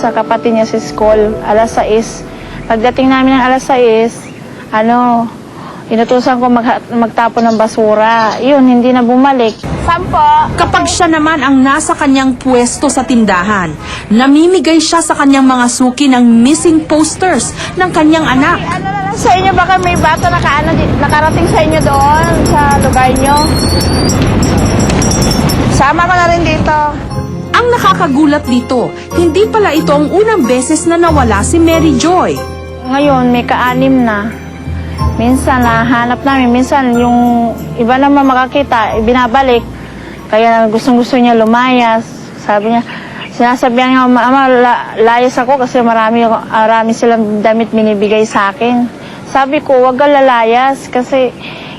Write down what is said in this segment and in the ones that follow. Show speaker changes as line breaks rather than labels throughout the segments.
sa kapatid niya sa school, alas 6. Pagdating namin ng alas 6, inutusan ko magtapon ng basura. Yun, hindi na bumalik. Sampo.
Kapag siya naman ang nasa kanyang pwesto sa tindahan, namimigay siya sa kanyang mga suki ng missing posters ng kanyang anak.
Ano na lang sa inyo, baka may bata nakarating sa inyo doon, sa lugar nyo. Sama ko na rin dito.
Ang nakakagulat dito, hindi pala ito ang unang beses na nawala si Mary Joy.
Ngayon, may ka-anim na. Minsan, nahanap namin. Minsan, yung iba naman makakita, binabalik. Kaya gustong-gusto niya lumayas. Sabi niya, sinasabihan niya, Mama, layas ako kasi marami silang damit binibigay sa akin. Sabi ko, wag ka lalayas kasi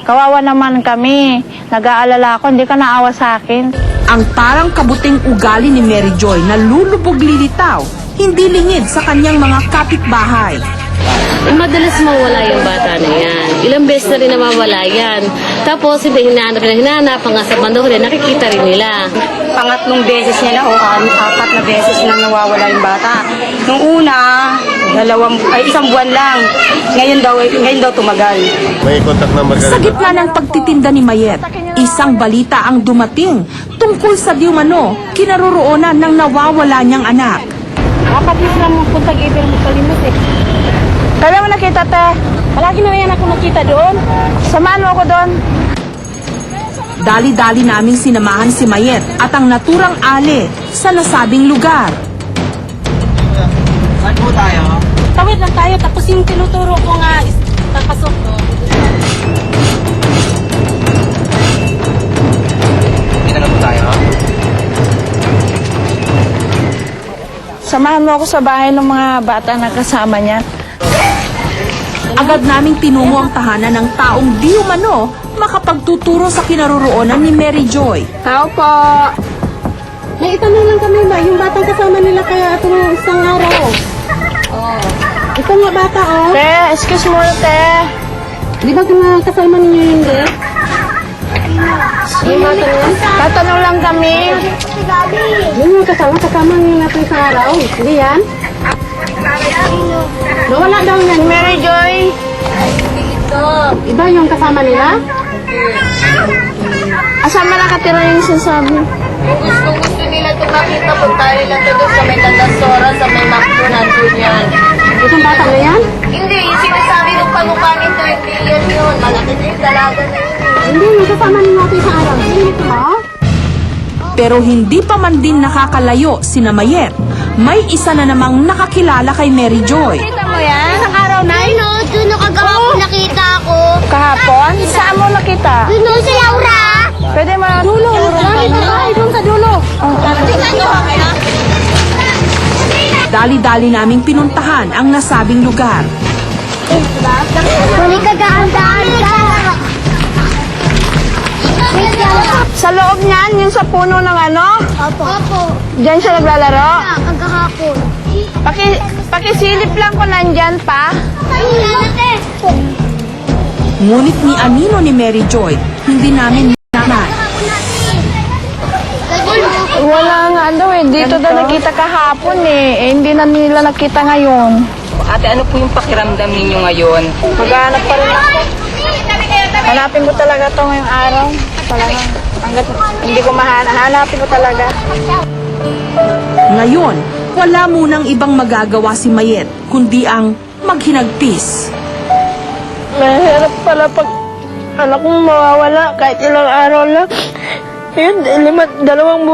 kawawa naman kami. Nag-aalala ako, hindi ka naawa sa akin.
Ang parang kabuting ugali ni Mary Joy na lulubog lilitaw, hindi lingid sa kanyang mga kapitbahay.
Madalas mawala yung bata na yan. Ilang beses na rin namawala yan. Tapos hindi hinahanap hanggang sa bandang huli, nakikita rin nila.
Pangatlong beses niya na o apat na beses na nawawala yung bata. Nung una, isang buwan lang. Ngayon daw tumagal.
May contact number ka
Sa
rin?
gitna ng pagtitinda ni Mayet, isang balita ang dumating tungkol sa di umano kinaroroonan ng nawawala niyang anak.
Apat na lang puntag ibig mo kalimot eh.
Kailan mo nakita, te?
Palagi na yan ako nakita doon.
Samahan mo ako doon.
Dali-dali naming sinamahan si Mayet at ang naturang ale sa nasabing lugar.
Saan po tayo?
Tawid lang tayo tapos yung tinuturo ko nga papasok ko.
Dito na po tayo.
Samahan mo ako sa bahay ng mga bata na kasama niya.
Agad naming tinungo ang tahanan ng taong di umano makapagtuturo sa kinaroroonan ni Mary Joy.
Tao po.
May itanong lang kami ba, yung batang kasama nila kaya itong isang araw. Oh. Ito nga bata oh.
Te, excuse mo na, te.
Di ba kasama ninyo yung hindi?
Tatanong lang kami.
Yun yung kasama nyo natin isang araw. Hindi yan? Nawala daw yan.
Mary Joy.
Iba yung kasama nila?
Asan man nakatira yung sinasabi?
Gusto nila ito makita, punta nila ito doon sa may Tandasora, sa may Macdo, nandun yan.
Itong bata na yan?
Hindi, yung sinasabi ng pamukha nito, hindi yan yun. Malaki na yung dalaga na yun.
Hindi, yung kasama nyo natin isang araw. Hindi ito ha?
Pero hindi pa man din nakakalayo si Mayet. May isa na namang nakakilala kay Mary Joy.
Kita mo yan? Isang araw na?
Ano, doon nakagawang nakita ko.
Kahapon? Saan mo nakita?
Doon si Laura.
Pwede mo na dulo.
Doon sa dulo.
Dali-dali naming pinuntahan ang nasabing lugar.
Huli ka daan-daan ka.
Sa loob niyan, yung sa puno ng ano?
Opo.
Diyan siya naglalaro?
Kagahapon.
Pakisilip lang kung nandyan pa.
Ngunit ni Anino ni Mary Joy, hindi namin naman.
Wala nga daw eh. Dito daw nakita kahapon eh. Hindi na nila nakita ngayon.
Ate, ano po yung pakiramdam ninyo ngayon?
Maghanap pa rin ako. Hanapin ko talaga to ngayong araw. Talaga. Hanggat hindi ko hanapin ko talaga.
Ngayon, wala munang ibang magagawa si Mayet, kundi ang maghinagpis.
Mahirap pala pag anak kong mawawala kahit ilang araw lang. Yun, dalawang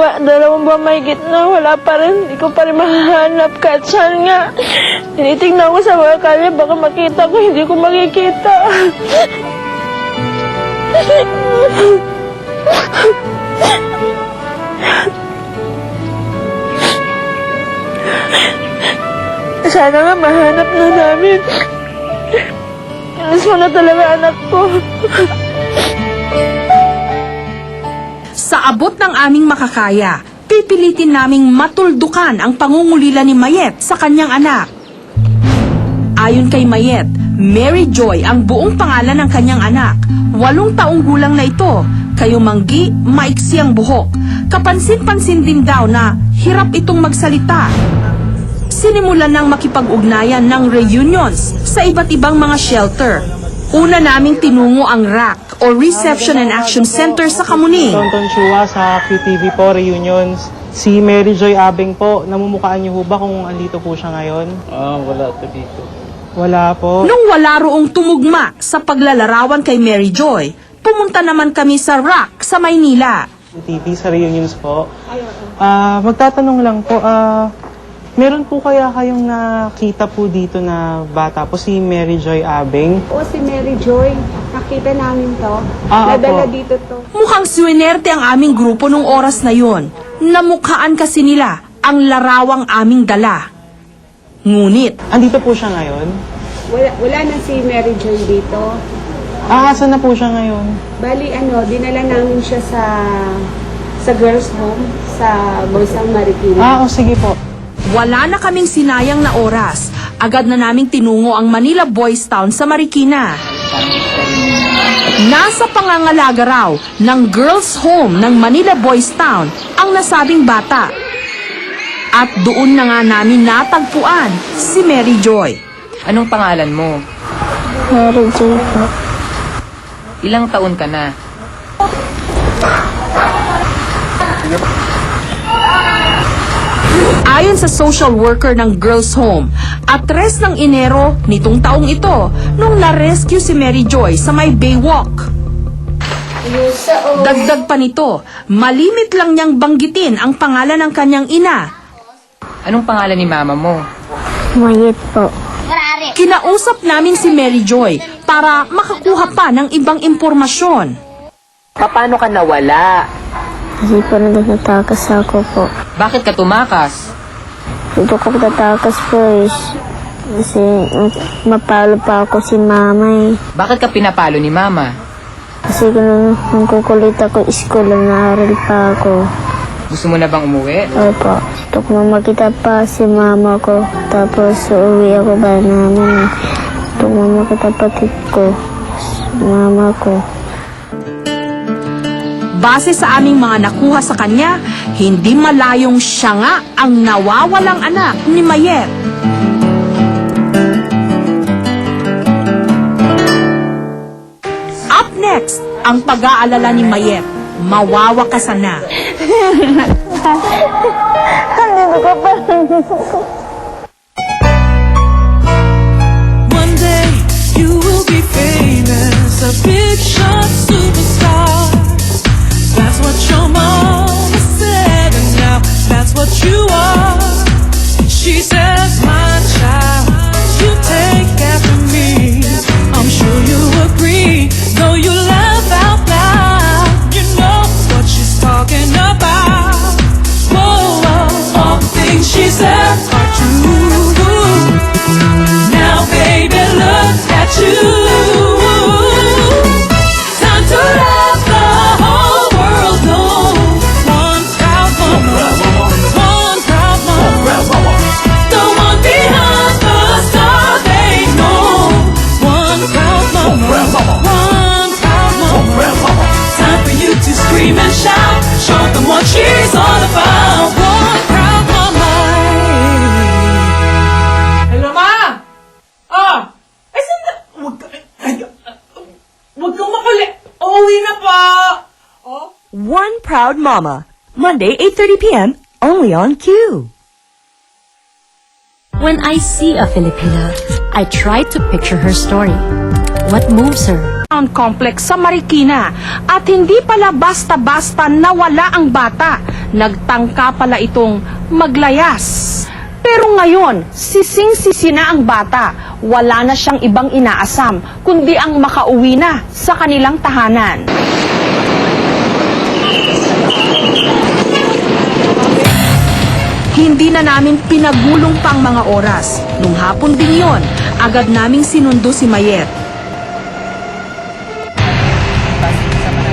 buwan mahigit na, wala pa rin. Hindi ko pa rin mahahanap kahit saan nga. Tinitingnan ko sa mga kalye, baka makita ko, hindi ko makikita. Sana nga mahanap na namin. Alas mo na talaga anak ko.
Sa abot ng aming makakaya, pipilitin naming matuldukan ang pangungulila ni Mayet sa kanyang anak. Ayon kay Mayet, Mary Joy ang buong pangalan ng kanyang anak. 8 taong gulang na ito, kayumanggi, maiksi ang buhok. Kapansin-pansin din daw na hirap itong magsalita. Si sinimulan ng makipag-ugnayan ng reunions sa iba't ibang mga shelter. Una naming tinungo ang RAC o Reception and Action Center sa Kamuning.
Tonton Chua sa QTV po, reunions. Si Mary Joy Abeng po, namumukhaan niyo ho ba kung andito po siya ngayon?
Wala to dito.
Wala po.
Nung wala roong tumugma sa paglalarawan kay Mary Joy, pumunta naman kami sa RAC sa Maynila.
QTV sa reunions po. Magtatanong lang po, meron po kaya kayong nakita po dito na bata po, si Mary Joy Abeng?
O si Mary Joy, nakita namin to.
Ah,
Nadala
opo.
dito to.
Mukhang swinerte ang aming grupo nung oras na yon. Namukhaan kasi nila ang larawang aming dala. Ngunit,
Andito po siya ngayon?
Wala na si Mary Joy dito.
Asan na po siya ngayon?
Bali, dinala namin siya sa girls home sa Bansang Marikina.
Sige po.
wala na kaming sinayang na oras. Agad na naming tinungo ang Manila Boys Town sa Marikina. Nasa pangangalaga raw ng girls' home ng Manila Boys Town ang nasabing bata. At doon na nga namin natagpuan si Mary Joy.
Anong pangalan mo?
Mary Joy po.
Ilang taon ka na?
Ayon sa social worker ng girls' home, at 3 ng Enero nitong taong ito nung na-rescue si Mary Joy sa may Baywalk. Dagdag pa nito, malimit lang niyang banggitin ang pangalan ng kanyang ina.
Anong pangalan ni mama mo?
Mayet po.
Kinausap namin si Mary Joy para makakuha pa ng ibang impormasyon.
Paano ka nawala?
Kasi po nagtatakas ako po.
Bakit ka tumakas?
Dito ko tatakas po kasi mapalo pa ako si mama eh.
Bakit ka pinapalo ni mama?
Kasi kung nagkukulit ako, school naaral pa ako.
Gusto mo na bang umuwi?
Opo. Gusto ko makita pa si mama ko. Tapos uuwi ako ba namin. Gusto ko makita patid ko. Mama ko.
Base sa aming mga nakuha sa kanya, hindi malayong siya nga ang nawawalang anak ni Mayet. Up next, ang pag-aalala ni Mayet. Mawawakasan na.
Andito ka pa.
One day you will be famous, a big shot superstar. That's what your mama said, and now that's what you are. She says, my child, you take after me. I'm sure you agree, though you laugh out loud. You know what she's talking about. Whoa, whoa, all the things she said are true. Now, baby, look at you. Time to let the whole world know. One proud mama, one proud mama. The one behind the star they know. One proud mama, one proud mama. Time for you to scream and shout. Show them what she's all about. One proud mama.
Hello, Ma! Huwag kang makuli! Uuwi na pa!
One Proud Mama, Monday, 8:30 p.m., only on Q.
When I see a Filipina, I try to picture her story. What moves her?
Town complex sa Marikina at hindi pala basta-basta nawala ang bata. Nagtangka pala itong maglayas. Pero ngayon, sising-sisi na ang bata. Wala na siyang ibang inaasam, kundi ang makauwi na sa kanilang tahanan. Hindi na namin pinagulong pang mga oras. Nung hapon din yon, agad naming sinundo si Mayet.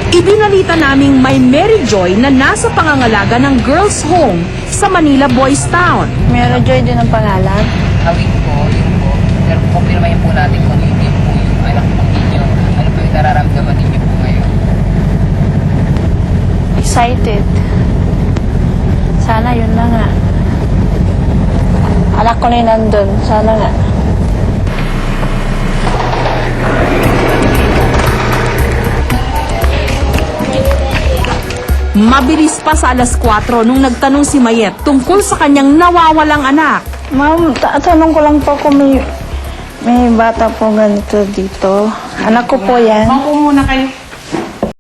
Ibinalita naming may Mary Joy na nasa pangangalaga ng girls' home sa Manila Boys Town.
Mary Joy din ang pangalan.
Awing po, yun po. Pero kumpirmahin po natin kung hindi po yung anak po ninyo. Ano po yung nararamdaman ninyo po ngayon?
Excited. Sana yun na nga. anak ko na yung nandun. Sana nga.
Mabilis pa sa alas 4 nung nagtanong si Mayet tungkol sa kanyang nawawalang anak.
Ma'am, tanong ko lang po kung may bata po ganito dito. Anak ko po yan.
Maupo muna kayo.